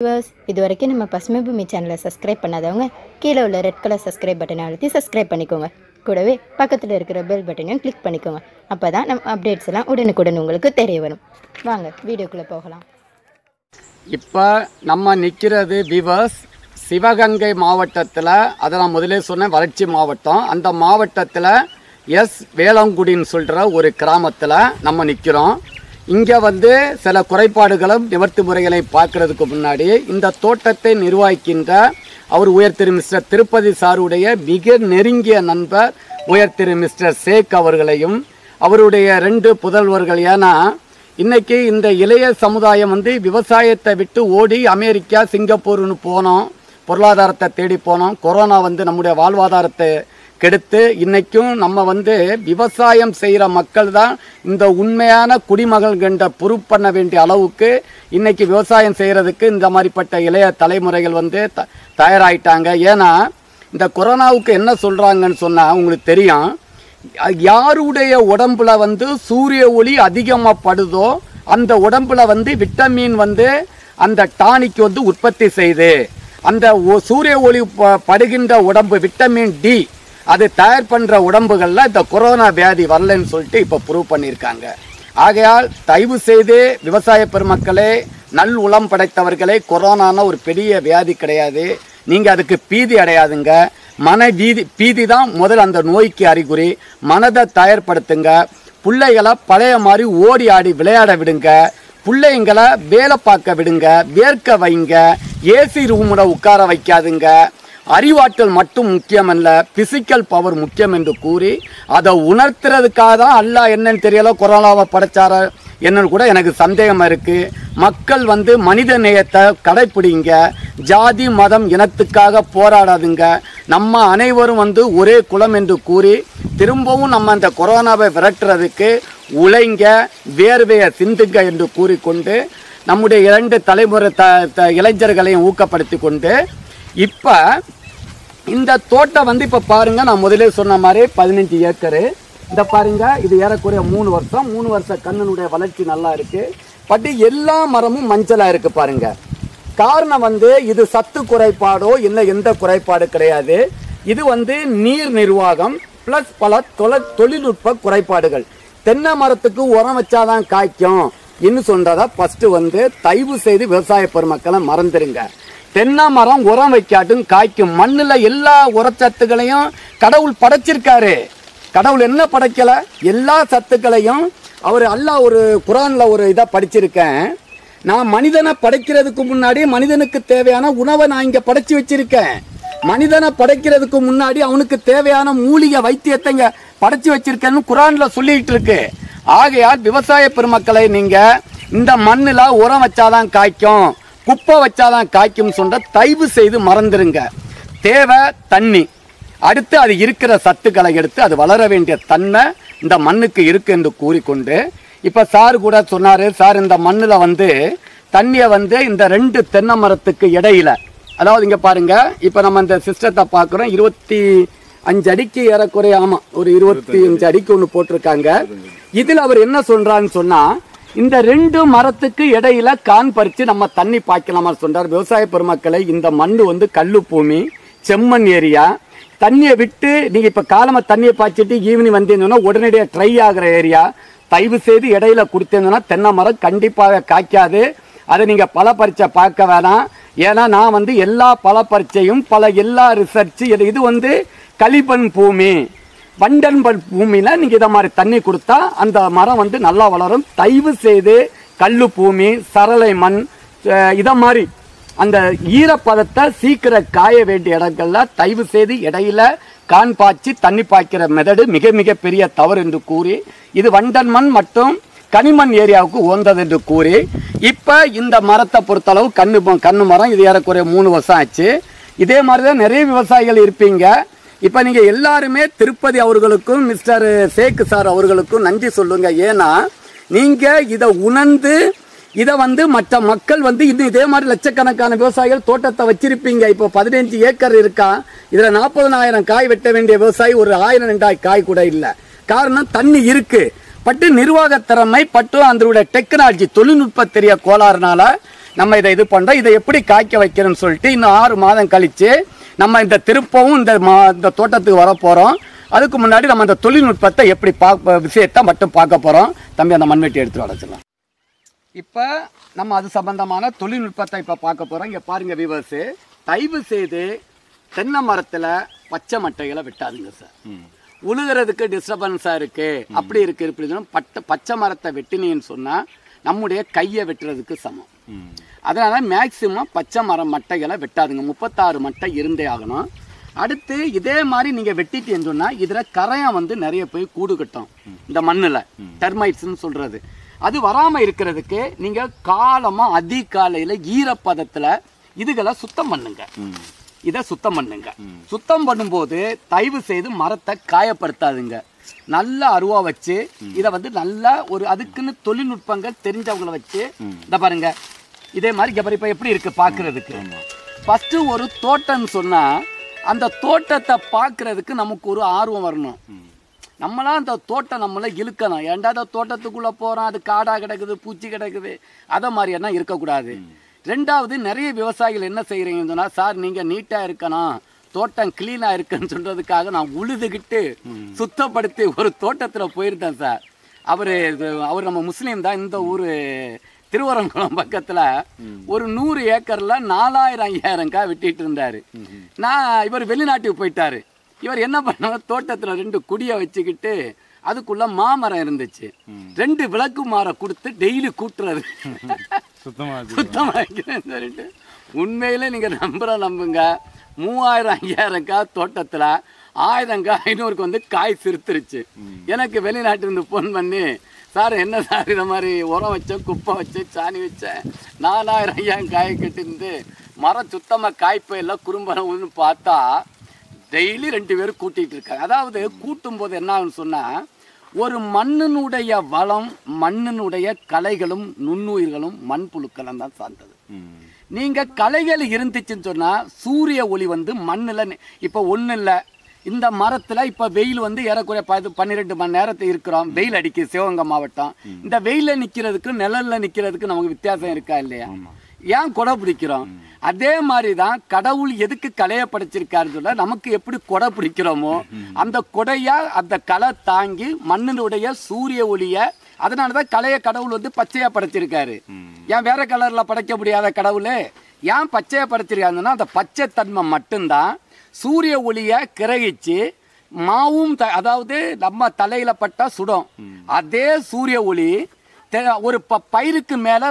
இது வரைக்கும் நம்ம பசுமை பூமி சேனலை சப்ஸ்கிரைப் பண்ணாதவங்க கீழே உள்ள ரெட் கலர் சப்ஸ்கிரைப் பட்டனை அழுத்தி சப்ஸ்கிரைப் பண்ணிக்கோங்க. கூடவே பக்கத்தில் இருக்கிற பெல் பட்டனையும் கிளிக் பண்ணிக்கோங்க. அப்போ தான் நம்ம அப்டேட்ஸ் எல்லாம் உடனுக்குடன் உங்களுக்கு தெரிய வரும். வாங்க வீடியோக்குள்ளே போகலாம். இப்போ நம்ம நிற்கிறது விவர்ஸ் சிவகங்கை மாவட்டத்தில், அதை நான் முதலே சொன்னேன், வறட்சி மாவட்டம். அந்த மாவட்டத்தில் வேளங்குடின்னு சொல்கிற ஒரு கிராமத்தில் நம்ம நிற்கிறோம். இங்கே சில குறைபாடுகளும் நிவர்த்தி முறைகளை பார்க்கறதுக்கு முன்னாடி இந்த தோட்டத்தை நிர்வகிக்கின்ற அவர் உயர் திரு மிஸ்டர் திருப்பதி சாருடைய மிக நெருங்கிய நண்பர் உயர் திரு மிஸ்டர் சேக் அவர்களையும் அவருடைய 2 புதல்வர்கள். ஏன்னா இன்றைக்கி இந்த இளைய சமுதாயம் விவசாயத்தை விட்டு ஓடி அமெரிக்கா சிங்கப்பூர்னு போனோம், பொருளாதாரத்தை தேடி போனோம். கொரோனா நம்முடைய வாழ்வாதாரத்தை கெடுத்து இன்றைக்கும் நம்ம விவசாயம் செய்கிற மக்கள் தான் இந்த உண்மையான குடிமகள் கண்ட ப்ரூவ் பண்ண வேண்டிய அளவுக்கு இன்றைக்கி விவசாயம் செய்கிறதுக்கு இந்த மாதிரிப்பட்ட இளைய தலைமுறைகள் தயாராகிட்டாங்க. ஏன்னா இந்த கொரோனாவுக்கு என்ன சொல்கிறாங்கன்னு சொன்னால் உங்களுக்கு தெரியும், யாருடைய உடம்புல சூரிய ஒளி அதிகமாக படுதோ அந்த உடம்புல விட்டமின் அந்த டானிக் உற்பத்தி செய்து அந்த சூரிய ஒளி படுகின்ற உடம்பு விட்டமின் டி அது தயார் பண்ணுற உடம்புகளில் இந்த கொரோனா வியாதி வரலன்னு சொல்லிட்டு இப்போ ப்ரூவ் பண்ணியிருக்காங்க. ஆகையால் தயவு செய்து விவசாய பெருமக்களே, நல் உளம் படைத்தவர்களே, கொரோனான ஒரு பெரிய வியாதி கிடையாது. நீங்கள் அதுக்கு பீதி அடையாதுங்க. பீதி தான் முதல் அந்த நோய்க்கு அறிகுறி. மனதை தயார்படுத்துங்க. பிள்ளைகளை பழைய மாதிரி ஓடி ஆடி விளையாட விடுங்க. பிள்ளைங்களை வேலை பார்க்க விடுங்க, வேர்க்க வைங்க, ஏசி ரூமில் உட்கார வைக்காதுங்க. அறிவாற்றல் மட்டும் முக்கியம் அல்ல, பிசிக்கல் பவர் முக்கியம் என்று கூறி அதை உணர்த்துறதுக்காக தான் அல்லாஹ் என்னன்னு தெரியல கொரோனாவை படைச்சார என்னன்னு கூட எனக்கு சந்தேகமாக இருக்குது. மக்கள் மனித நேயத்தை கடைப்பிடிங்க. ஜாதி மதம் இனத்துக்காக போராடாதுங்க. நம்ம அனைவரும் ஒரே குலம் என்று கூறி திரும்பவும் நம்ம அந்த கொரோனாவை விரட்டுறதுக்கு உழைங்க, வேர்வையை சிந்துங்க என்று கூறிக்கொண்டு நம்முடைய 2 தலைமுறை இளைஞர்களையும் ஊக்கப்படுத்தி கொண்டு இப்போ இந்த தோட்டம் இப்போ பாருங்கள், நான் முதலே சொன்ன மாதிரி 15 ஏக்கரு. இந்த பாருங்கள், இது ஏறக்குறைய 3 வருஷ கண்ணனுடைய வளர்ச்சி நல்லா இருக்குது. பட் எல்லா மரமும் மஞ்சளாக இருக்குது பாருங்கள். காரணம் இது சத்து குறைபாடோ இல்லை, எந்த குறைபாடு கிடையாது. இது நீர் நிர்வாகம் ப்ளஸ் பல தொழில்நுட்ப குறைபாடுகள். தென்னை மரத்துக்கு உரம் வச்சாதான் காய்க்கும் இன்னும் சொல்கிறதா ஃபஸ்ட்டு தயவு செய்து விவசாய பெருமக்களை மறந்துடுங்க. தென்னை மரம் உரம் வைக்காட்டும் காய்க்கும். மண்ணில் எல்லா உரச்சத்துக்களையும் கடவுள் படைச்சிருக்காரு. கடவுள் என்ன படைக்கலை? எல்லா சத்துக்களையும் அவர் அல்லாஹ் ஒரு குரானில் ஒரு இதாக படிச்சிருக்கேன். நான் மனிதனை படைக்கிறதுக்கு முன்னாடி மனிதனுக்கு தேவையான உணவை நான் இங்கே படைச்சி வச்சிருக்கேன். மனிதனை படைக்கிறதுக்கு முன்னாடி அவனுக்கு தேவையான மூலிகை வைத்தியத்தை இங்கே படைச்சி வச்சிருக்கேன்னு குரானில் சொல்லிட்டு இருக்கு. ஆகையால் விவசாய பெருமக்களை நீங்கள் இந்த மண்ணில் உரம் வச்சாதான் காய்க்கும், குப்பை வச்சாதான் காய்க்கும் சொல்ற தயவு செய்து மறந்துடுங்க. தேவை தண்ணி, அடுத்து அது இருக்கிற சத்துக்களை எடுத்து அது வளர வேண்டிய தன்மை இந்த மண்ணுக்கு இருக்கு என்று கூறிக்கொண்டு இப்போ சார் கூட சொன்னார், சார் இந்த மண்ணில் தண்ணியை இந்த 2 தென்னை மரத்துக்கு இடையில, அதாவது இங்கே பாருங்க, இப்போ நம்ம இந்த சிஸ்டத்தை பார்க்குறோம். 25 அடிக்கு ஏறக்குறைய, ஆமாம், ஒரு 25 அடிக்கு ஒன்று போட்டிருக்காங்க. இதில் அவர் என்ன சொல்றான்னு சொன்னால், இந்த 2 மரத்துக்கு இடையில கான் பறித்து நம்ம தண்ணி பாய்க்கலாமா சொல்றார். விவசாய பெருமக்களை, இந்த மண் கல்லு பூமி, செம்மண் ஏரியா. தண்ணியை விட்டு நீங்கள் இப்போ காலமாக தண்ணியை பாய்ச்சிட்டு ஈவினிங் வந்தீங்கன்னா உடனடியாக ட்ரை ஆகிற ஏரியா. தயவு செய்து இடையில கொடுத்தீங்கன்னா தென்னை மரம் கண்டிப்பாக காய்க்காது. அதை நீங்கள் பல பரீட்சை பார்க்க வேணாம். ஏன்னா நான் எல்லா பல பரீட்சையும் எல்லா ரிசர்ச் இது களிமண் பூமி, வண்டன்பல் பூமியில் நீங்கள் இதை மாதிரி தண்ணி கொடுத்தா அந்த மரம் நல்லா வளரும். தயவு செய்து கல்லு பூமி, சரளை மண், இதை மாதிரி அந்த ஈரப்பதத்தை சீக்கிரம் காய வேண்டிய இடங்கள்ல தயவு செய்து இடையில கான் பாய்ச்சி தண்ணி பாய்க்கிற மெதடு மிக மிக பெரிய தவறு என்று கூறி, இது வண்டன் மண் மற்றும் கனிமண் ஏரியாவுக்கு உகந்தது என்று கூறி, இப்போ இந்த மரத்தை பொறுத்தளவு கண்ணு மரம் இது ஏறக்குறைய 3 வருஷம் ஆச்சு. இதே மாதிரி தான் நிறைய விவசாயிகள் இருப்பீங்க. இப்போ நீங்கள் எல்லாருமே திருப்பதி அவர்களுக்கும் மிஸ்டர் சேக் சார் அவர்களுக்கும் நன்றி சொல்லுங்க. ஏன்னா நீங்கள் இதை உணர்ந்து இதை மற்ற மக்கள் இன்னும் இதே மாதிரி லட்சக்கணக்கான விவசாயிகள் தோட்டத்தை வச்சிருப்பீங்க. இப்போ 15 ஏக்கர் இருக்கா, இதில் 40,000 காய் வெட்ட வேண்டிய விவசாயி ஒரு 1000-2000 காய் கூட இல்லை. காரணம் தண்ணி இருக்கு. பட்டு நிர்வாக திறமை பட்டு அதனுடைய டெக்னாலஜி தொழில்நுட்ப தெரிய கோளாறுனால நம்ம இதை இது பண்ணுறோம். இதை எப்படி காய்க்க வைக்கிறோன்னு சொல்லிட்டு இன்னும் 6 மாதம் கழித்து நம்ம இந்த திருப்பவும் இந்த தோட்டத்துக்கு வர போகிறோம். அதுக்கு முன்னாடி நம்ம இந்த தொழில்நுட்பத்தை எப்படி விஷயத்தை மட்டும் பார்க்க போகிறோம். தம்பி அந்த மண்வெட்டி எடுத்து வளர்ச்சிடலாம். இப்போ நம்ம அது சம்பந்தமான தொழில்நுட்பத்தை இப்போ பார்க்க போகிறோம். இங்கே பாருங்கள் வியூவர்ஸு, தயவு செய்து தென்னை மரத்தில் பச்சை மட்டைகளை வெட்டாதுங்க சார். உழுகிறதுக்கு டிஸ்டர்பன்ஸாக இருக்குது, அப்படி இருக்குது இப்படி பச்சை மரத்தை வெட்டினேன்னு சொன்னால் நம்முடைய கையை வெட்டுறதுக்கு சமம். அதனால் மேக்சிமம் பச்சை மரம் மட்டைகளை வெட்டாதுங்க. 36 மட்டை இருந்தே ஆகணும். அடுத்து இதே மாதிரி நீங்கள் வெட்டிட்டேன்னு சொன்னால் இதில் கரையான் வந்து நிறைய போய் கூடு கட்டும் இந்த மண்ணில், டெர்மைட்ஸ்ன்னு சொல்கிறது. அது வராமல் இருக்கிறதுக்கு நீங்கள் காலமாக அதிகாலையில் ஈரப்பதத்தில் இதுகளை சுத்தம் பண்ணுங்க. இதை சுத்தம் பண்ணுங்க. சுத்தம் பண்ணும்போது தயவு செய்து மரத்தை காயப்படுத்தாதுங்க. நல்ல அருவா வச்சு இதை வந்து நல்லா ஒரு அதுக்குன்னு தொழில்நுட்பங்கள் தெரிஞ்சவங்களை வச்சு இதை பாருங்க. இதே மாதிரி இப்போ எப்படி இருக்கு பார்க்கறதுக்கு. ஃபஸ்ட்டு ஒரு தோட்டம்னு சொன்னால் அந்த தோட்டத்தை பார்க்கறதுக்கு நமக்கு ஒரு ஆர்வம் வரணும். நம்மளாம் அந்த தோட்டம் நம்மளை இழுக்கணும். ஏன்டா அந்த தோட்டத்துக்குள்ளே போகிறோம், அது காடாக கிடக்குது, பூச்சி கிடக்குது, அதை மாதிரி என்ன இருக்கக்கூடாது. ரெண்டாவது, நிறைய விவசாயிகள் என்ன செய்கிறீங்கன்னு சொன்னால், சார் நீங்கள் நீட்டாக இருக்கணும், தோட்டம் கிளீனாக இருக்குன்னு சொல்கிறதுக்காக நான் உழுதுகிட்டு சுத்தப்படுத்தி ஒரு தோட்டத்தில் போயிருந்தேன் சார். அவர் நம்ம முஸ்லீம் தான். இந்த ஊர் திருவரங்குளம் பக்கத்தில் ஒரு 100 ஏக்கரில் 4000-5000 வெட்டிட்டு இருந்தார். இவர் வெளிநாட்டுக்கு போயிட்டார். இவர் என்ன பண்ணார், தோட்டத்தில் 2 குடியை வச்சுக்கிட்டு அதுக்குள்ள மாமரம் இருந்துச்சு. 2 விளக்கு மரம் கொடுத்து டெய்லி கூட்டுறது, சுத்தமாக சொல்லிட்டு. உண்மையிலே நீங்கள் நம்புங்க, 3000-5000 தோட்டத்தில் 1000-500 வந்து காய் சிறுத்துருச்சு. எனக்கு வெளிநாட்டிலிருந்து ஃபோன் பண்ணி, சார் என்ன சார் இதை மாதிரி உரம் வச்சேன், குப்பை வச்சேன், சாணி வச்சேன், 4000-5000 காய் கட்டிருந்து மரம் சுத்தமாக காய்ப்பை எல்லாம் குறும்பரம்னு பார்த்தா டெய்லி 2 பேர் கூட்டிகிட்டு இருக்காங்க. அதாவது கூட்டும் போது என்ன ஆகுன்னு சொன்னால், ஒரு மண்ணினுடைய வளம், மண்ணினுடைய களைகளும் நுண்ணுயிர்களும் மண்புழுக்களும் தான் சார்ந்தது. நீங்கள் களைகள் இருந்துச்சுன்னு சொன்னால் சூரிய ஒளி வந்து மண்ணில் இப்போ ஒன்றும் இல்லை. இந்த மரத்தில் இப்போ வெயில் வந்து ஏறக்குறைய 12 மணி நேரத்தை இருக்கிறோம், வெயில் அடிக்குது சிவகங்கை மாவட்டம். இந்த வெயிலில் நிற்கிறதுக்கு நிழலில் நிற்கிறதுக்கு நமக்கு வித்தியாசம் இருக்கா இல்லையா? ஏன் கொடை பிடிக்கிறோம்? அதே மாதிரி தான் கடவுள் எதுக்கு கலையை படைச்சிருக்காருன்னு சொல்ல, நமக்கு எப்படி கொடை பிடிக்கிறோமோ அந்த கொடையா அந்த களை தாங்கி மண்ணினுடைய சூரிய ஒளியை, அதனால தான் கலையை கடவுள் வந்து பச்சையாக படைச்சிருக்காரு. ஏன் வேற கலரில் படைக்க முடியாத கடவுள் ஏன் பச்சையாக படைச்சிருக்காருன்னா, அந்த பச்சை தன்மை மட்டும்தான் சூரிய ஒளியை கிரகிச்சு மாவும் அதாவது நம்ம தலையில் பட்டால் சுடும். அதே சூரிய ஒளி ஒரு பயிருக்கு மேலே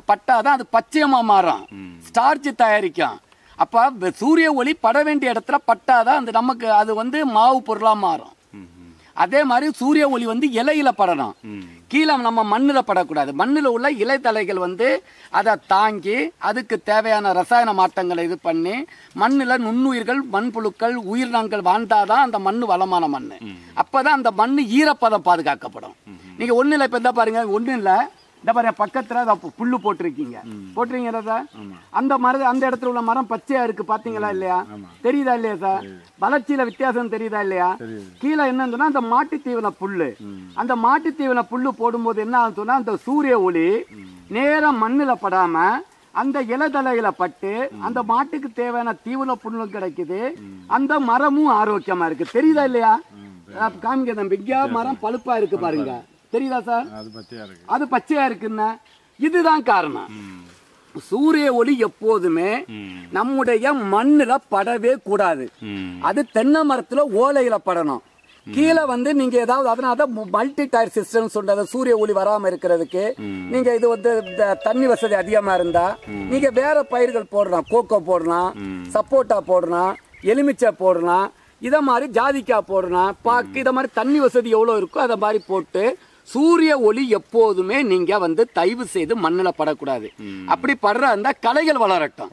பட்டாதான் அது பச்சையமாக மாறும், ஸ்டார்ச் தயாரிக்கும். அப்போ சூரிய ஒளி பட வேண்டிய இடத்துல பட்டாதான் அது நமக்கு அது வந்து மாவு பொருளாக மாறும். அதே மாதிரி சூரிய ஒளி வந்து இலையில படணும், கீழே நம்ம மண்ணில் படக்கூடாது. மண்ணில் உள்ள இலைத்தலைகள் வந்து அதை தாங்கி அதுக்கு தேவையான ரசாயன மாற்றங்களை இது பண்ணி மண்ணில் நுண்ணுயிர்கள், மண்புழுக்கள், உயிரினங்கள் வாழ்ந்தாதான் அந்த மண் வளமான மண். அப்போதான் அந்த மண் ஈரப்பதம் பாதுகாக்கப்படும். நீங்கள் ஒன்றும் இல்லை, இப்போ இந்த பாருங்க, ஒன்றும் இல்லை, இந்த பாருங்க பக்கத்தில் புல்லு போட்டிருக்கீங்க சார். அந்த மரம், அந்த இடத்துல உள்ள மரம் பச்சையா இருக்கு, பாத்தீங்களா இல்லையா? தெரியுதா இல்லையா சார்? வளர்ச்சியில வித்தியாசம் தெரியுதா இல்லையா? கீழே என்னன்னு சொன்னா அந்த மாட்டு தீவன புல்லு, அந்த மாட்டு தீவன புல்லு போடும்போது என்ன ஆகுன்னு சொன்னா, அந்த சூரிய ஒளி நேரம் மண்ணுல படாம அந்த இலதலையில பட்டு அந்த மாட்டுக்கு தேவையான தீவன புல்லு கிடைக்குது, அந்த மரமும் ஆரோக்கியமா இருக்கு. தெரியுதா இல்லையா? காமிக்க தம்பி, மரம் பழுப்பா இருக்கு பாருங்க, தெரியுதா சார்? அது பச்சையா இருக்குன்னா இதுதான் காரணம். சூரிய ஒளி எப்போதுமே நம்முடைய மண்ணுல படவே கூடாது. அது தென்னை மரத்துல ஓலையில படணும். கீழே வந்து நீங்க ஏதாவது, அதனால மல்டி டயர் சிஸ்டம் சொல்றது, சூரிய ஒளி வராம இருக்கிறதுக்கு நீங்க இது வந்து தண்ணி வசதி அதிகமா இருந்தா நீங்க வேற பயிர்கள் போடலாம், கோகோ போடலாம், சப்போட்டா போடலாம், எலுமிச்சை போடலாம், இதை மாதிரி ஜாதிக்காய் போடலாம், பாக்கு, இதை மாதிரி தண்ணி வசதி எவ்வளோ இருக்கோ அதை மாதிரி போட்டு சூரிய ஒளி எப்போதுமே நீங்க வந்து தயவு செய்து மண்ணில் படக்கூடாது. அப்படி படுற அந்த களைகள் வளரட்டும்.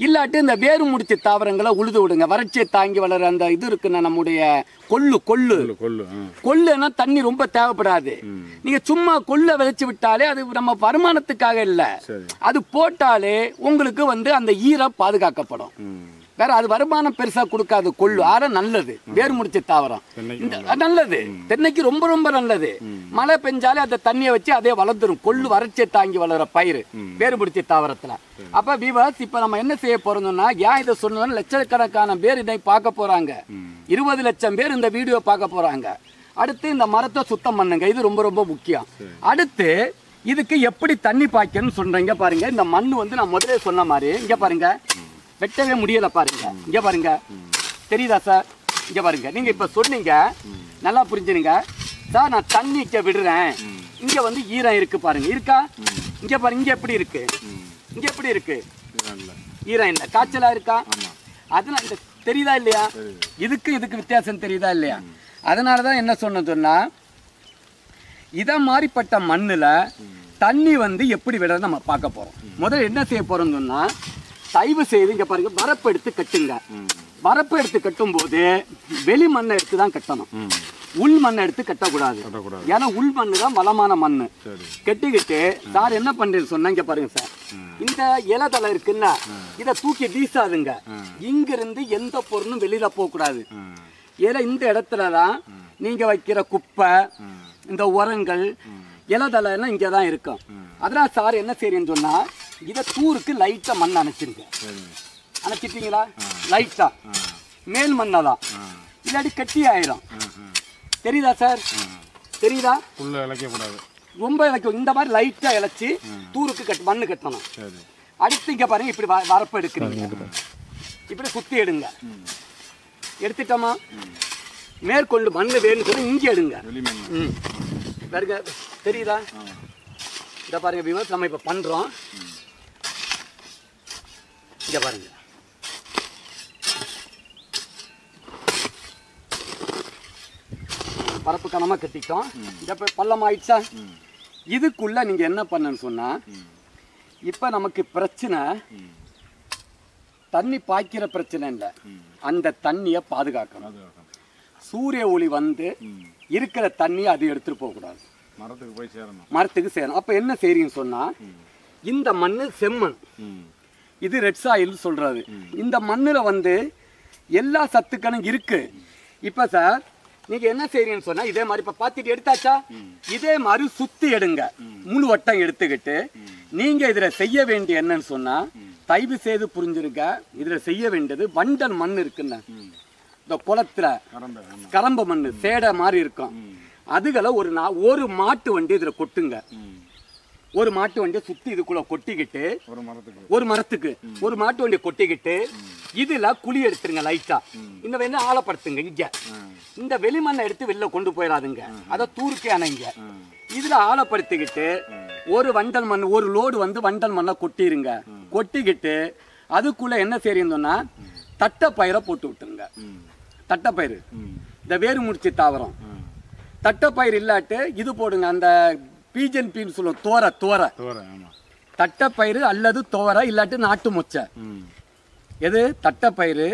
இல்லாட்டி இந்த வேறு முடிச்சு தாவரங்களை உழுது விடுங்க. வறட்சியை தாங்கி வளர அந்த இது இருக்குன்னா நம்முடைய கொள்ளுன்னா தண்ணி ரொம்ப தேவைப்படாது. நீங்க சும்மா கொள்ளை விதைச்சு விட்டாலே அது நம்ம வருமானத்துக்காக இல்லை, அது போட்டாலே உங்களுக்கு வந்து அந்த ஈரம் பாதுகாக்கப்படும். வேற அது வருமானம் பெருசா கொடுக்காது கொள்ளு. ஆனா நல்லது வேர் முடிச்ச தாவரம் நல்லது. தென்னைக்கு ரொம்ப ரொம்ப நல்லது. மழை பெஞ்சாலே அந்த தண்ணியை வச்சு அதே வளர்ந்துரும். கொள்ளு வறட்சியை தாங்கி வளர பயிர் வேர் முடிச்ச தாவரத்துல. அப்ப விவாஸ் இப்ப நம்ம என்ன செய்ய போறோம்னா, ஏன் இதை சொன்னோம்னா லட்சக்கணக்கான பேர் இதை பார்க்க போறாங்க. 20 லட்சம் பேர் இந்த வீடியோ பார்க்க போறாங்க. அடுத்து இந்த மரத்தை சுத்தம் பண்ணுங்க, இது ரொம்ப ரொம்ப முக்கியம். அடுத்து இதுக்கு எப்படி தண்ணி பாய்க்கணும்னு சொல்றீங்க பாருங்க. இந்த மண் வந்து நான் முதலே சொன்ன மாதிரி இங்க பாருங்க, வெட்டவே முடியல பாருங்க. இங்க பாருங்க, தெரியுதா சார்? இங்க பாருங்க, நீங்க இப்ப சொன்னீங்க, நல்லா புரிஞ்சுனுங்க சார். நான் தண்ணி இங்க விடுறேன், இங்க வந்து ஈரம் இருக்கு பாருங்க, இருக்கா? இங்க பாருங்க, இங்க எப்படி இருக்கு, இங்க எப்படி இருக்கு, ஈரம் இல்லை, காய்ச்சலா இருக்கா? அதனால இந்த தெரியுதா இல்லையா? இதுக்கு வித்தியாசம் தெரியுதா இல்லையா? அதனாலதான் என்ன சொன்னதுன்னா, இத மாதிரிப்பட்ட மண்ணுல தண்ணி வந்து எப்படி விடுறது நம்ம பார்க்க போறோம். முதல்ல என்ன செய்ய போறோம்னு சொன்னா, தயவு செய்து இங்க பாருங்க, வரப்பு எடுத்து கட்டுங்க. வரப்பு எடுத்து கட்டும் போது வெளி மண்ணை எடுத்து தான் கட்டணும், உள் மண்ணை எடுத்து கட்டக்கூடாது. ஏன்னா உள் மண்ணு தான் வளமான மண்ணு. கட்டிக்கிட்டு சார் என்ன பண்றேன்னு சொன்னா, இங்க பாருங்க சார், இந்த இலதலை இருக்குன்னா இதை தூக்கி வீசாதுங்க. இங்க இருந்து எந்த பொருளும் வெளியில போக கூடாது. ஏன்னா இந்த இடத்துலதான் நீங்க வைக்கிற குப்பை, இந்த உரங்கள், இலதலை எல்லாம் இங்கதான் இருக்கும். அதனால சார் என்ன செய்யறேன்னு சொன்னா, இதை தூருக்கு லைட்டா மண் அணைச்சிருங்க. அணைச்சிட்டீங்களா? லைட்டா மேல் மண்ணதான், இல்லாட்டி கட்டி ஆயிரும். தெரியுதா சார்? தெரியுதா? ரொம்ப இழைக்கும். இந்த மாதிரி லைட்டா இழைச்சி தூருக்கு மண்ணு கட்டணும். அடுத்து இங்க பாருங்க, இப்படி வரப்பு எடுக்கிறீங்க, இப்படி சுத்தி எடுங்க. எடுத்துட்டோமா? மேற்கொண்டு மண்ணு வேணும்னு சொல்லி இங்கே எடுங்க. பாருங்க, தெரியுதா? இதை பாருங்க விவசாயம் நம்ம இப்ப பண்றோம். இங்க பாருங்க, பரப்பு கனமா கட்டிட்டோம். இப்ப பள்ளம் ஆயிடுச்சா? இதுக்குள்ள நீங்க என்ன பண்ணன்னு சொன்னா, இப்ப நமக்கு பிரச்சனை தண்ணி பாய்க்கிற பிரச்சனை இல்லை, அந்த தண்ணியை பாதுகாக்கணும். சூரிய ஒளி வந்து இருக்கிற தண்ணியை அது எடுத்துட்டு போக கூடாது, மரத்துக்கு சேரணும். அப்ப என்ன செய்றீங்கன்னு சொன்னா, இந்த மண்ணு செம்மண், இது ரெட் சாயில் சொல்றது. இந்த மண்ணுல வந்து எல்லா சத்துக்களும் இருக்கு. இப்ப சார் நீங்க என்ன செய்றீங்கன்னு சொன்னா, இதே மாதிரி இப்ப பாத்திட்டு எடுத்தாச்சா, இதே மாதிரி சுத்தி எடுங்க, முழு வட்டம் எடுத்துக்கிட்டு நீங்க இதுல செய்ய வேண்டிய என்னன்னு சொன்னா, தயவு செய்து புரிஞ்சிருக்க, இதுல செய்ய வேண்டியது வண்டல் மண் இருக்குன்னு, இந்த குளத்துல கரம்ப மண்ணு சேடை மாதிரி இருக்கும், அதுகளை ஒரு மாட்டு வண்டி இதுல கொட்டுங்க. ஒரு மாட்டு வண்டியை சுத்தி இதுக்குள்ள கொட்டிக்கிட்டு, ஒரு மரத்துக்கு ஒரு மாட்டு வண்டியை கொட்டிக்கிட்டு இதுல குழி எடுத்துருங்க லைட்டா. இந்த வேணா ஆழப்படுத்துங்க. இங்க இந்த வெளிமண்ணை எடுத்து வெளில கொண்டு போயிடாதுங்க, அதை தூருக்கே அணைங்க. இதுல ஆழப்படுத்திக்கிட்டு ஒரு வண்டல் மண், ஒரு லோடு வந்து வண்டல் மண்ணை கொட்டிருங்க. கொட்டிக்கிட்டு அதுக்குள்ள என்ன செய்யணும்னா, தட்டைப்பயிரை போட்டு விட்டுருங்க. தட்டைப்பயிறு, இந்த வேறு முடிச்சு தாவரம். தட்டைப்பயிர் இல்லாட்டு இது போடுங்க, அந்த பீஜன்பின்னு சொல்லுவோம், தோரை. தட்டைப்பயிறு அல்லது தோரை, இல்லாட்டு நாட்டு மொச்சை. எது? தட்டைப்பயிறு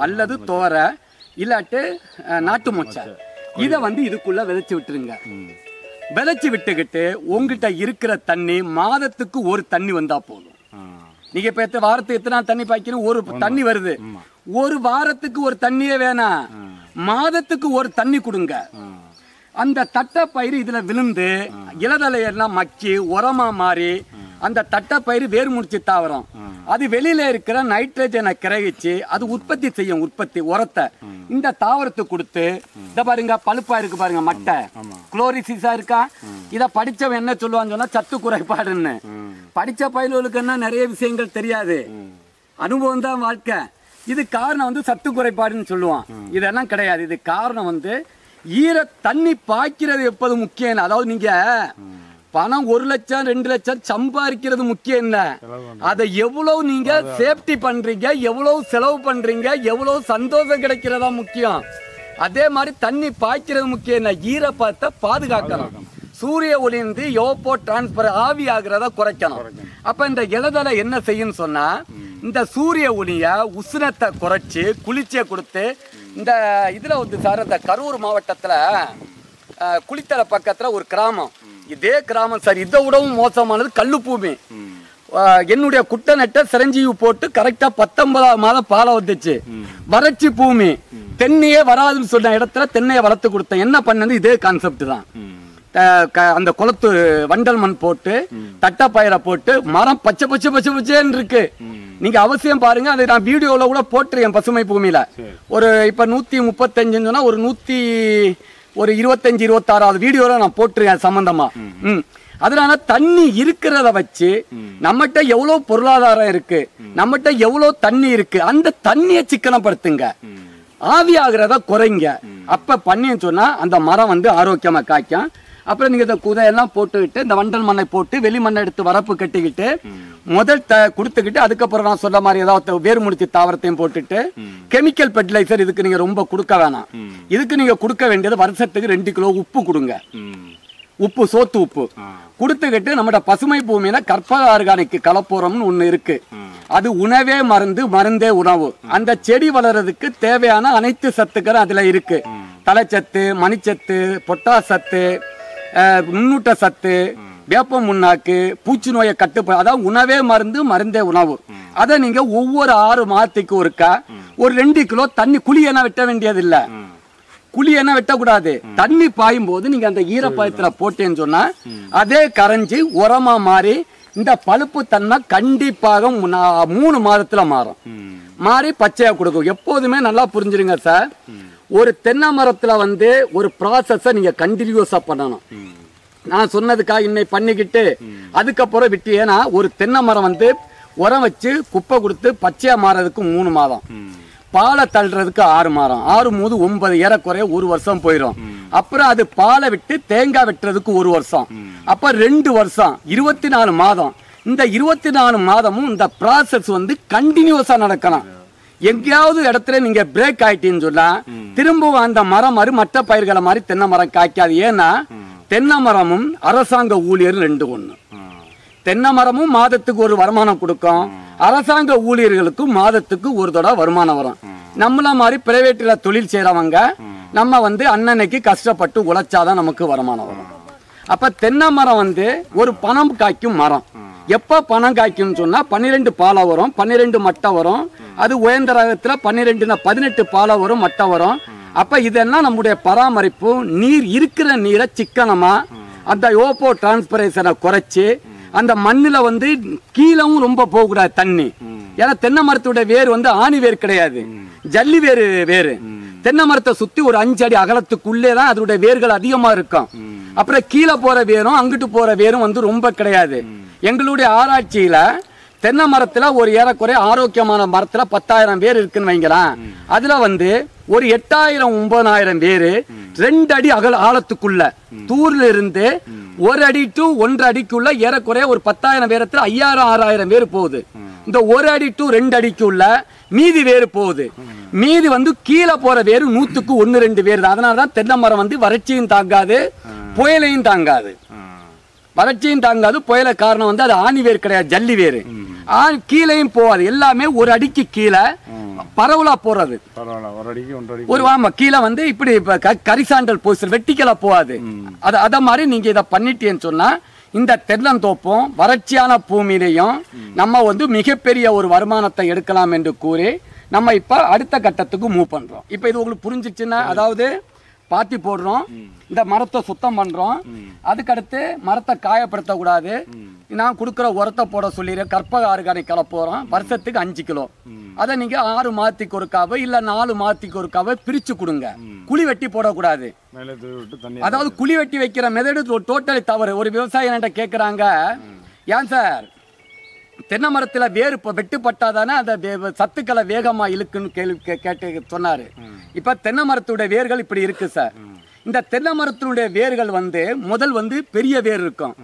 அல்லது தோரை, இல்லாட்டு நாட்டு மொச்சை. இதை வந்து இதுக்குள்ள விதைச்சு விட்டுருங்க. விதைச்சு விட்டுக்கிட்டு உங்ககிட்ட இருக்கிற தண்ணி மாதத்துக்கு ஒரு தண்ணி வந்தா போதும். நீங்க இப்ப வாரத்துக்கு எத்தனை தண்ணி பாய்க்கணும்? ஒரு தண்ணி வருது, ஒரு வாரத்துக்கு ஒரு தண்ணியே வேணாம், மாதத்துக்கு ஒரு தண்ணி கொடுங்க. அந்த தட்டைப்பயிறு இதுல விழுந்து இலதலையெல்லாம் மக்கி உரமா மாறி அந்த தட்டைப்பயிறு வேர் முடிச்சு தாவரம், அது வெளியில இருக்கிற நைட்ரஜனை கிரகிச்சு அது உற்பத்தி செய்யும், உரத்தை இந்த தாவரத்துக்கு கொடுத்து. இத பாருங்க, பழுப்பா இருக்கு பாருங்க, மட்டை குளோரிசிஸா இருக்கா? இத படிச்சவன் என்ன சொல்லுவான்னு சொன்னா, சத்து குறைபாடுன்னு. படிச்ச பயிர்களுக்கு என்ன நிறைய விஷயங்கள் தெரியாது, அனுபவம் தான் வாழ்க்கை. இது காரணம் வந்து சத்து குறைபாடுன்னு சொல்லுவான். இதெல்லாம் கிடையாது. இது காரணம் வந்து தண்ணி பாய்க்கிறது எப்போது முக்கியம். அதாவது நீங்க பணம் 1 லட்சம் 2 லட்சம் சம்பாதிக்கிறது முக்கியம் இல்ல, அதை எவ்வளவு நீங்க சேஃப்டி பண்றீங்க, எவ்வளவு செலவு பண்றீங்க, எவ்வளவு சந்தோஷம் கிடைக்கிறதா முக்கியம். அதே மாதிரி தண்ணி பாய்க்கிறது முக்கியம் இல்ல, ஈரப்பதத்தை பாதுகாக்கணும். சூரிய ஒளிந்து யோப்போ டிரான்ஸ்பர் ஆவி ஆகிறத குறைக்கணும். அப்ப இந்த இலதலை என்ன செய்யும் சொன்னா, இந்த சூரிய ஒளிய உஷ்ணத்தை குறைச்சி குளிர்ச்சியை கொடுத்து. இந்த இதுல வந்து சார், இந்த கரூர் மாவட்டத்துல குளித்தலை பக்கத்துல ஒரு கிராமம், இதே கிராமம் சார், இதை விடவும் மோசமானது கல்லுப்பூமி. என்னுடைய குட்டை நெட்டை சிரஞ்சீவி போட்டு கரெக்டா 19 மாதம் பாலை வந்துச்சு. வறட்சி பூமி, தென்னையே வராதுன்னு சொன்ன இடத்துல தென்னையை வளர்த்து கொடுத்தேன். என்ன பண்ணது இதே கான்செப்ட் தான். அந்த குளத்து வண்டல் மண் போட்டு தட்டப்பயிரை போட்டு மரம் பச்சை பச்சை பச்சை பச்சைன்னு இருக்கு. நீங்க அவசியம் பாருங்க. அதை நான் வீடியோல கூட போட்டுருக்கேன் பசுமை பூமியில. ஒரு இப்ப 135 சொன்னா ஒரு 25-26 வீடியோல நான் போட்டுருக்கேன் சம்பந்தமா. அதனால தண்ணி இருக்கிறத வச்சு நம்மகிட்ட எவ்வளவு பொருளாதாரம் இருக்கு, நம்மகிட்ட எவ்வளவு தண்ணி இருக்கு, அந்த தண்ணியை சிக்கனப்படுத்துங்க, ஆவி ஆகிறத குறைங்க. அப்ப பண்ணின்னு சொன்னா அந்த மரம் வந்து ஆரோக்கியமா காய்க்கும். அப்புறம் நீங்க இந்த குதையெல்லாம் போட்டுக்கிட்டு இந்த வண்டல் மண்ணை போட்டு வெளி மண்ணை எடுத்து வரப்பு கட்டிக்கிட்டு முதல் கொடுத்துக்கிட்டு அதுக்கப்புறம் நான் சொல்ல மாதிரி ஏதாவது வேறு முடிச்சு தாவரத்தையும் போட்டுட்டு கெமிக்கல் ஃபெர்டிலைசர் இதுக்கு நீங்க ரொம்ப கொடுக்க வேணாம். இதுக்கு நீங்க கொடுக்க வேண்டியது வருஷத்துக்கு 2 கிலோ உப்பு கொடுங்க. உப்பு, சோத்து உப்பு கொடுத்துக்கிட்டு நம்மட பசுமை பூமியில கற்பக ஆர்கானிக் கலப்போரம்னு ஒண்ணு இருக்கு. அது உணவே மருந்து, மருந்தே உணவு. அந்த செடி வளர்றதுக்கு தேவையான அனைத்து சத்துக்களும் அதுல இருக்கு. தலைச்சத்து, மணிச்சத்து, பொட்டாஸ் சத்து, நுண்ணூட்ட சத்து, வேப்ப முன்னாக்கு, பூச்சி நோயை கட்டுப்பாடு. அதாவது உணவே மருந்து, மருந்தே உணவு. அதை நீங்க ஒவ்வொரு 6 மாதத்துக்கு ஒருக்கா ஒரு 2 கிலோ தண்ணி, குழியெல்லாம் வெட்ட வேண்டியது இல்ல, குழியெல்லாம் வெட்டக்கூடாது. தண்ணி பாயும் போது நீங்க அந்த ஈரப்பதத்துல போட்டேன்னு சொன்னா அதே கரைஞ்சி உரமா மாறி இந்த பழுப்பு தன்மை கண்டிப்பாக 3 மாதத்துல மாறும். மாறி பச்சையா கொடுக்கும். எப்போதுமே நல்லா புரிஞ்சிருங்க சார், ஒரு தென்னை மரத்துல வந்து ஒரு ப்ராசஸ நீங்க கண்டினியூஸா பண்ணணும். நான் சொன்னதுக்காக இன்னைக்கு பண்ணிக்கிட்டு அதுக்கப்புறம் விட்டு, ஏன்னா ஒரு தென்னை மரம் வந்து உரம் வச்சு குப்பை கொடுத்து பச்சையா மாறதுக்கு 3 மாதம், பாலை தள்ளுறதுக்கு 6 மாதம், 6 மூது 9, ஏறக்குறைய 1 வருஷம் போயிடும். அப்புறம் அது பாலை விட்டு தேங்காய் வெட்டுறதுக்கு 1 வருஷம், அப்ப 2 வருஷம், 24 மாதம். இந்த 24 மாதமும் இந்த ப்ராசஸ் வந்து கண்டினியூஸா நடக்கணும். எங்கேயாவது இடத்துல நீங்க பிரேக் ஆயிட்டீன்னு சொன்னா திரும்பவும் அந்த மரம் மாதிரி மற்ற பயிர்களை மாதிரி தென்னை மரம் காய்க்காது. ஏன்னா தென்னை மரமும் அரசாங்க ஊழியர் 2 ஒண்ணு. தென்னை மரமும் மாதத்துக்கு ஒரு வருமானம் கொடுக்கும், அரசாங்க ஊழியர்களுக்கும் மாதத்துக்கு ஒரு தடவை வருமானம் வரும். நம்மள மாதிரி பிரைவேட்ல தொழில் செய்யறவங்க நம்ம வந்து அன்னன்னைக்கு கஷ்டப்பட்டு உழைச்சாதான் நமக்கு வருமானம் வரும். அப்ப தென்னை மரம் வந்து ஒரு பணம் காய்க்கும் மரம். எப்ப பணம் காய்க்கும் சொன்னா 12 பாலை வரும், 12 மட்டை வரும். அது உயர்ந்த ரகத்துல 18 பாலை வரும், மட்டை வரும். அப்ப இதெல்லாம் நம்முடைய பராமரிப்பு, நீர் இருக்கிற நீரை சிக்கனமா அந்த ஓப்போ டிரான்ஸ்பிரேஷனை குறைச்சு அந்த மண்ணுல வந்து கீழவும் ரொம்ப போகக்கூடாது தண்ணி. ஏன்னா தென்னை மரத்தோட வேர் வந்து ஆணி வேர் கிடையாது, ஜல்லி வேறு. தென்னை மரத்தை சுத்தி ஒரு 5 அடி அகலத்துக்குள்ளேதான் அதோட வேர்கள் அதிகமா இருக்கும். அப்புறம் கீழே போற வேரும் அங்கிட்டு போற வேரும் வந்து ரொம்ப கிடையாது. எங்களுடைய ஆராய்ச்சியில தென்னை மரத்துல ஒரு ஏறக்குறைய ஆரோக்கியமான மரத்துல 10,000 வேர் இருக்குன்னு வைங்களாம். அதுல வந்து ஒரு 8,000-9,000 வேரு 2 அடி ஆழத்துக்குள்ள தூர்ல இருந்து 1 அடி to 1.5 அடிக்குள்ள ஏறக்குறைய ஒரு 10,000 வேரத்துல 5,000-6,000 வேர் போகுது. இந்த 1 அடி to 2 அடிக்குள்ள மீதி வேறு போகுது. மீதி வந்து கீழே போற வேறு 100க்கு 1-2 வேறு தான். அதனாலதான் தென்னை மரம் வந்து வறட்சியும் தாங்காது, புயலையும் தாங்காது. வறட்சியும் தாங்காது, புயல காரணம் வந்து அது ஆணி வேர் கிடையாது, ஜல்லி வேறு. கீழையும் போகாது, எல்லாமே 1 அடிக்கு கீழே பரவலா போறது. ஒரு ஆமா கீழே வந்து இப்படி கரிசாண்டல் போஸ்டர் வெட்டிக்கலா போகாது. அத மாதிரி நீங்க இதை பண்ணிட்டேன்னு சொன்னா இந்த தென்னந்தோப்பும் வறட்சியான பூமியிலையும் நம்ம வந்து மிகப்பெரிய ஒரு வருமானத்தை எடுக்கலாம் என்று கூறி நம்ம இப்ப அடுத்த கட்டத்துக்கு மூவ் பண்றோம். இப்ப இது உங்களுக்கு புரிஞ்சிச்சுன்னா, அதாவது பாத்தி போடுறோம், இந்த மரத்தை சுத்தம் பண்றோம், அதுக்கடுத்து மரத்தை காயப்படுத்த கூடாது. நான் கொடுக்குற உரத்தை போட சொல்லிடுறேன். கற்பக ஆர்கானிக் கலப்போறோம், வருஷத்துக்கு 5 கிலோ. அதை நீங்க 6 மாதத்துக்கு ஒருக்காவோ இல்ல 4 மாதத்துக்கு ஒருக்காவோ பிரிச்சு கொடுங்க. குழி வெட்டி போடக்கூடாது. அதாவது குழி வெட்டி வைக்கிற மெதடு டோட்டலி தவறு. ஒரு விவசாயி என்கிட்ட கேட்குறாங்க, ஏன் சார் தென்னை மரத்துல வேறு வெட்டுப்பட்டாதானே அந்த சத்துக்களை வேகமா இழுக்குன்னு கேட்டு சொன்னாரு. இப்ப தென்னை மரத்துடைய வேர்கள் இப்படி இருக்கு சார். இந்த தென்னை மரத்தினுடைய வேர்கள் வந்து முதல் வந்து பெரிய வேர் இருக்கும்,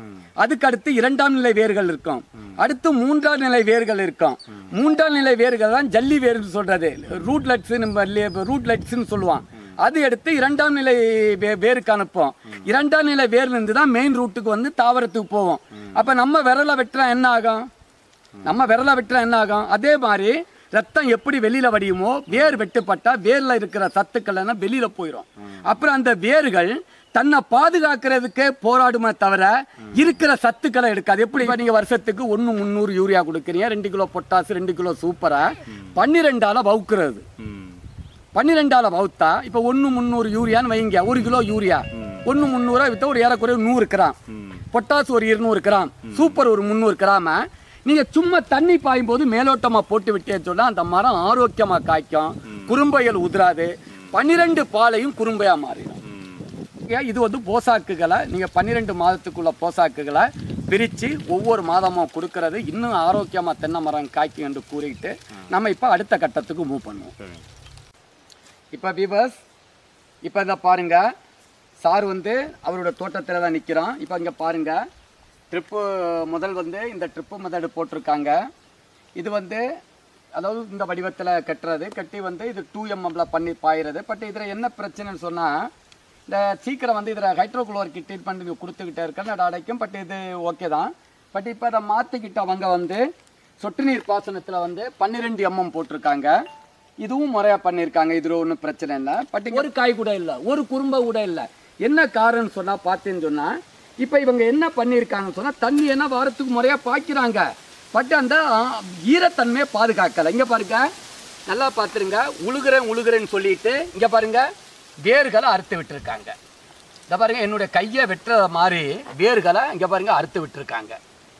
அதுக்கு அடுத்து 2ஆம் நிலை வேர்கள் இருக்கும், அடுத்து 3ஆம் நிலை வேர்கள் இருக்கும். 3ஆம் நிலை வேர்கள் தான் ஜல்லி வேர்னு சொல்றது, ரூட்லெட்ஸ் சொல்லுவான். அது எடுத்து 2ஆம் நிலை வேருக்கு அனுப்போம். 2ஆம் நிலை வேர்ல இருந்து தான் மெயின் ரூட்டுக்கு வந்து தாவரத்துக்கு போவோம். அப்ப நம்ம விரலை வெட்டுறா என்ன ஆகும்? அதே மாதிரி ரத்தம் எப்படி வெளியில வடியுமோ வேர் வெட்டுப்பட்டா வேர்ல இருக்கிற சத்துக்கள் எல்லாம் வெளியில போயிடும். அப்புறம் அந்த வேர்கள் தன்னை பாதுகாக்கிறதுக்கே போராடுமே தவிர இருக்கிற சத்துக்களை எடுக்காது. எப்படி இப்போ நீங்கள் வருஷத்துக்கு 1 300 யூரியா கொடுக்குறீங்க, 2 கிலோ பொட்டாசு, 2 கிலோ சூப்பரை 12ஆல வவுக்குறது. 12ஆல வவுத்தா இப்போ 1 300 யூரியான்னு வைங்க. 1 கிலோ யூரியா 1 300 வித்த ஒரு ஏறக்குறைய 100 கிராம், பொட்டாசு ஒரு 200 கிராம், சூப்பர் ஒரு 300 கிராம நீங்கள் சும்மா தண்ணி பாயும் போது மேலோட்டமாக போட்டு விட்டேன்னு சொன்னால் அந்த மரம் ஆரோக்கியமாக காய்க்கும், குறும்பைகள் உதிராது, 12 பாலையும் குறும்பையாக மாறிடும். இது வந்து போசாக்குகளை நீங்கள் 12 மாதத்துக்குள்ள போசாக்குகளை பிரித்து ஒவ்வொரு மாதமும் கொடுக்கறது இன்னும் ஆரோக்கியமாக தென்னை மரம் காய்க்கும் என்று கூறிட்டு நம்ம இப்போ அடுத்த கட்டத்துக்கு மூவ் பண்ணுவோம். இப்போ வியூவர்ஸ், இப்போ இதை பாருங்க, சார் வந்து அவரோட தோட்டத்தில் தான் நிற்கிறோம். இப்போ இங்கே பாருங்க, ட்ரிப்பு முதல் வந்து இந்த ட்ரிப்பு மெத்தடு போட்டிருக்காங்க. இது வந்து அதாவது இந்த வடிவத்தில் கட்டுறது, கட்டி வந்து இது 2 mmல பண்ணி பாயிறது. பட் இதில் என்ன பிரச்சனைன்னு சொன்னால் இந்த சீக்கிரம் வந்து இதில் ஹைட்ரோகுளோரிக் ட்ரீட்மெண்ட் நீங்கள் கொடுத்துக்கிட்டே இருக்கிறது அது அடைக்கும். பட் இது ஓகே தான். பட் இப்போ அதை மாற்றிக்கிட்டு அவங்க வந்து சொட்டு நீர் பாசனத்தில் வந்து 12 mm போட்டிருக்காங்க. இதுவும் முறையாக பண்ணியிருக்காங்க. இதில் ஒன்றும் பிரச்சனை இல்லை. பட் ஒரு காய் கூட இல்லை, ஒரு குறும்பை கூட இல்லை. என்ன காரணம்னு சொன்னால் பார்த்தேன்னு சொன்னால் இப்போ இவங்க என்ன பண்ணியிருக்காங்கன்னு சொன்னால் தண்ணி என்ன வாரத்துக்கு முறையாக பாய்க்கிறாங்க. பட் அந்த ஈரத்தன்மையை பாதுகாக்கலை. இங்கே பாருங்க, நல்லா பார்த்துருங்க, உழுகிறேன்னு சொல்லிட்டு இங்கே பாருங்க வேர்களை அறுத்து விட்டுருக்காங்க. இதை பாருங்க, என்னுடைய கையை வெட்டுற மாதிரி வேர்களை இங்கே பாருங்க அறுத்து விட்டுருக்காங்க.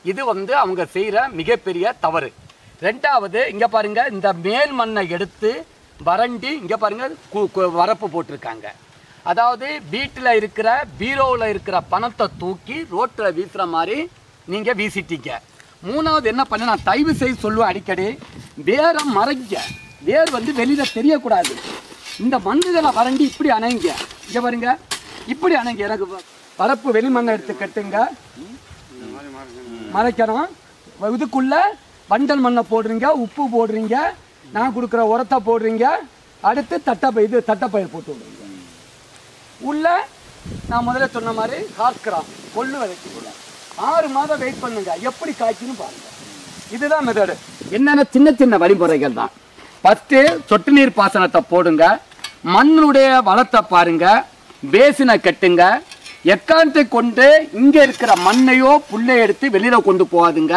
இது வந்து அவங்க செய்கிற மிகப்பெரிய தவறு. ரெண்டாவது இங்கே பாருங்க, இந்த மேல் மண்ணை எடுத்து வறண்டி இங்கே பாருங்க வரப்பு போட்டிருக்காங்க. அதாவது வீட்டில் இருக்கிற பீரோவில் இருக்கிற பணத்தை தூக்கி ரோட்டில் வீசுகிற மாதிரி நீங்கள் வீசிட்டீங்க. மூணாவது என்ன பண்ண, நான் தயவு செய்து சொல்லுவேன் அடிக்கடி, வேரை மறைங்க, வேர் வந்து வெளியில் தெரியக்கூடாது. இந்த மண்ணுகளை வறண்டி இப்படி அணைங்க, இங்கே பாருங்க இப்படி அணைங்க. எனக்கு வரப்பு வெளி மண்ணை எடுத்து கட்டுங்க, மறைக்கணும். இதுக்குள்ள வண்டல் மண்ணை போடுறீங்க, உப்பு போடுறீங்க, நான் கொடுக்குற உரத்தை போடுறீங்க, அடுத்து தட்டைப்பயிர் போட்டு விடுறீங்க. உள்ள நான் முதல்ல சொன்ன மாதிரி கார்க்கிறான் கொள்ளு விதைக்குள்ள 6 மாதம் வெயிட் பண்ணுங்க, எப்படி காய்ச்சுன்னு பாருங்க. இதுதான் மெத்தடு. என்னென்ன சின்ன வழிமுறைகள் தான். ஃபஸ்ட்டு சொட்டு நீர் பாசனத்தை போடுங்க, மண்ணுடைய வளத்தை பாருங்க, பேசினை கட்டுங்க. எக்காரணத்தை கொண்டு இங்கே இருக்கிற மண்ணையோ புல்லை எடுத்து வெளியில் கொண்டு போகாதுங்க.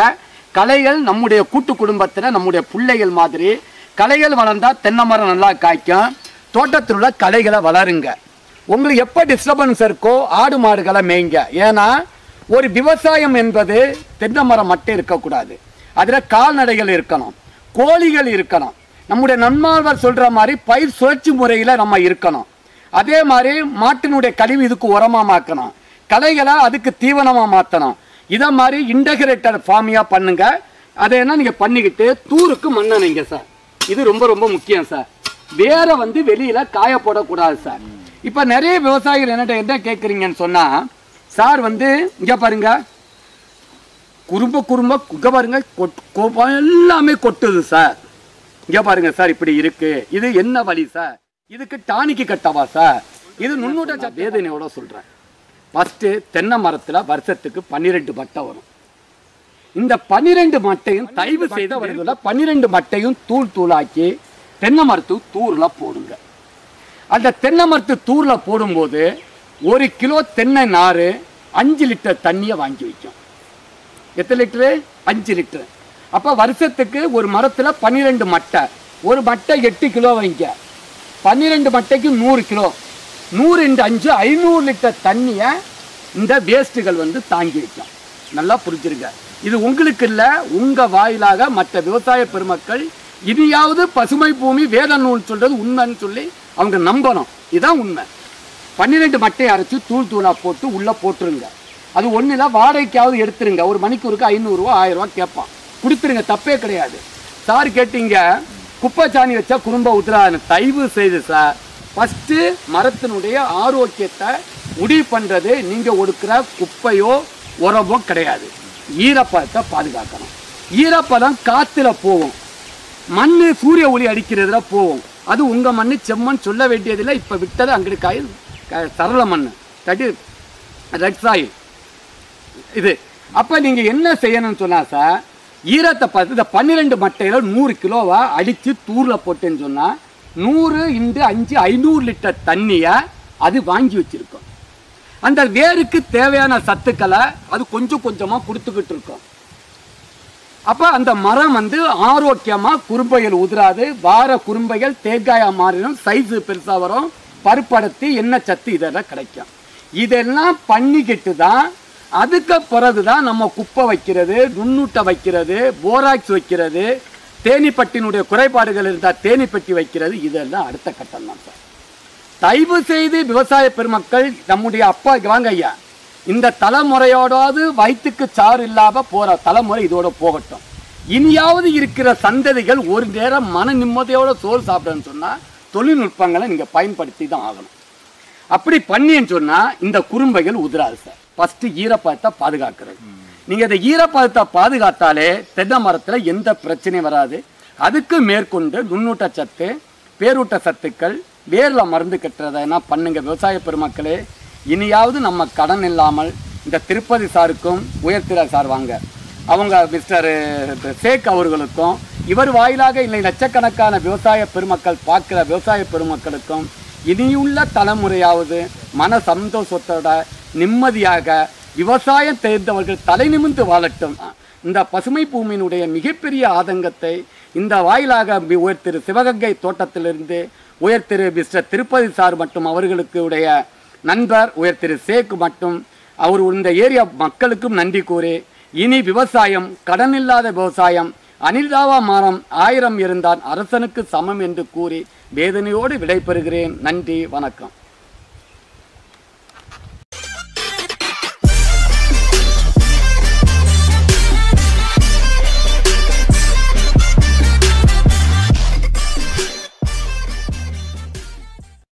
களைகள் நம்முடைய கூட்டு குடும்பத்தில் நம்முடைய பிள்ளைகள் மாதிரி களைகள் வளர்ந்தால் தென்னை மரம் நல்லா காய்க்கும். தோட்டத்தில் உள்ள களைகளை வளருங்க. உங்களுக்கு எப்போ டிஸ்டர்பன்ஸ் இருக்கோ ஆடு மாடுகளை மேய்ங்க. ஏன்னா ஒரு விவசாயம் என்பது தென்னை மரம் மட்டும் இருக்கக்கூடாது, அதில் கால்நடைகள் இருக்கணும், கோழிகள் இருக்கணும். நம்முடைய நன்மார்வர் சொல்கிற மாதிரி பயிர் சுழற்சி முறையில் நம்ம இருக்கணும். அதே மாதிரி மாட்டினுடைய கழிவு இதுக்கு உரமாக மாற்றணும், களைகளை அதுக்கு தீவனமாக மாற்றணும். இதை மாதிரி இன்டகிரேட்டட் ஃபார்மியாக பண்ணுங்க. அதை என்ன நீங்கள் பண்ணிக்கிட்டு தூருக்கு மண்ணணைங்க சார். இது ரொம்ப ரொம்ப முக்கியம் சார். வேற வந்து வெளியில் காய போடக்கூடாது சார். இப்போ நிறைய விவசாயிகள் என்ன கேட்குறீங்கன்னு சொன்னால், சார் வந்து இங்கே பாருங்க குறும்ப பாருங்க எல்லாமே கொட்டுது சார். இங்கே பாருங்க சார், இப்படி இருக்கு, இது என்ன வழி சார்? இதுக்கு டானிக்கு கட்டவா சார்? இது நுண்ணூட்ட வேதனையோட சொல்கிறேன். ஃபஸ்ட்டு தென்னை மரத்தில் வருஷத்துக்கு 12 மட்டை வரும். இந்த 12 மட்டையும் தயவு செய்த வருதுல 12 மட்டையும் தூளாக்கி தென்னை மரத்து தூரில் போடுங்க. அந்த தென்னை மரத்து தூரில் போடும்போது 1 கிலோ தென்னை நார் 5 லிட்டர் தண்ணியை வாங்கி வைக்கும். எத்தனை லிட்டரு? 5 லிட்டரு. அப்போ வருஷத்துக்கு ஒரு மரத்தில் 12 மட்டை, ஒரு மட்டை 8 கிலோ வைங்க. 12 மட்டைக்கு 100 கிலோ, 100 × 5 500 லிட்டர் தண்ணியை இந்த வேஸ்ட்டுகள் வந்து தாங்கி வைக்கும். நல்லா புரிஞ்சிருங்க. இது உங்களுக்கு இல்லை, உங்கள் வாயிலாக மற்ற விவசாய பெருமக்கள் இனியாவது பசுமை பூமி வேத நூல் சொல்கிறது உண்மைன்னு சொல்லி அவங்க நம்பணும். இதுதான் உண்மை. 12 மட்டையை அரைச்சி தூளாக போட்டு உள்ளே போட்டுருங்க. அது ஒன்றில் வாடகைக்காவது எடுத்துருங்க. ஒரு மணிக்கூருக்கு 500 ரூபா 1000 ரூபா கேட்பான், கொடுத்துருங்க, தப்பே கிடையாது. சார் கேட்டீங்க குப்பை சாணி வச்சா குடும்ப உதிரான்னு. தயவு செய்து சார், ஃபஸ்ட்டு மரத்தினுடைய ஆரோக்கியத்தை முடிவு பண்ணுறது நீங்கள் ஒடுக்கிற குப்பையோ உரமோ கிடையாது. ஈரப்பதத்தை பாதுகாக்கணும். ஈரப்பதம் காற்றுல போகும், மண் சூரிய ஒளி அடிக்கிறதுல போகும். அது உங்கள் மண் செம்மண் சொல்ல வேண்டியதில்லை. இப்போ விட்டது அங்கிட்டு காயில் சரள மண், தட்டி ரெட் சாயில் இது. அப்போ நீங்கள் என்ன செய்யணும்னு சொன்னால் சார், ஈரத்தை பார்த்து இந்த 12 மட்டையில் 100 கிலோவா அடித்து தூரில் போட்டேன்னு சொன்னால் 100 × 5 500 லிட்டர் தண்ணியை அது வாங்கி வச்சுருக்கோம். அந்த வேருக்கு தேவையான சத்துக்களை அது கொஞ்சம் கொஞ்சமாக கொடுத்துக்கிட்டு இருக்கும். அப்போ அந்த மரம் வந்து ஆரோக்கியமாக குறும்பைகள் உதிராது, வார குறும்பைகள் தேங்காயாக மாறிடும், சைஸு பெருசாக வரும், பருப்படுத்தி எண்ணெய் சத்து இதெல்லாம் கிடைக்கும். இதெல்லாம் பண்ணிக்கிட்டு தான் அதுக்கு பிறகு தான் நம்ம குப்பை வைக்கிறது, நுண்ணூட்டை வைக்கிறது, போராக்ஸ் வைக்கிறது, தேனீப்பட்டினுடைய குறைபாடுகள் இருந்தால் தேனீப்பட்டி வைக்கிறது, இதெல்லாம் அடுத்த கட்டம் தான் சார். தயவு செய்து விவசாய பெருமக்கள், நம்முடைய அப்பா வாங்க ஐயா, இந்த தலைமுறையோடாவது வயிற்றுக்கு சாறு இல்லாம போற தலைமுறை இதோட போகட்டும். இனியாவது இருக்கிற சந்ததிகள் ஒரு நேரம் மன நிம்மதியோட சோறு சாப்பிடணும்னு சொன்னா தொழில்நுட்பங்களை நீங்க பயன்படுத்தி தான் ஆகணும். அப்படி பண்ணின்னு சொன்னா இந்த குறும்பைகள் உதிராது சார். ஃபர்ஸ்ட் ஈரப்பதத்தை பாதுகாக்கிறது. நீங்க இந்த ஈரப்பதத்தை பாதுகாத்தாலே தென்னை மரத்துல எந்த பிரச்சனையும் வராது. அதுக்கு மேற்கொண்டு நுண்ணூட்ட சத்து, பேரூட்ட சத்துக்கள், வேர்ல மருந்து கட்டுறதை என்ன பண்ணுங்க விவசாய பெருமக்களே. இனியாவது நம்ம கடன் இல்லாமல் இந்த திருப்பதி சாருக்கும் உயர்திர சார் வாங்க, அவங்க மிஸ்டர் சேக் அவர்களுக்கும், இவர் வாயிலாக இல்லை லட்சக்கணக்கான விவசாய பெருமக்கள் பார்க்குற விவசாய பெருமக்களுக்கும் இனியுள்ள தலைமுறையாவது மன சந்தோஷத்தோட நிம்மதியாக விவசாயம் தெரிந்தவர்கள் தலை நிமிர்ந்து வாழட்டும். இந்த பசுமை பூமியினுடைய மிகப்பெரிய ஆதங்கத்தை இந்த வாயிலாக உயர்திரு சிவகங்கை தோட்டத்திலிருந்து உயர்திரு மிஸ்டர் திருப்பதி சார் மற்றும் அவர்களுக்கு உடைய நண்பர் உயர்திரு சேக் மற்றும் அவர் இந்த ஏரியா மக்களுக்கும் நன்றி கூறி, இனி விவசாயம் கடன் இல்லாத விவசாயம், அனில்தாவா மரம் 1000 இருந்தால் அரசனுக்கு சமம் என்று கூறி வேதனையோடு விடைபெறுகிறேன். நன்றி, வணக்கம்.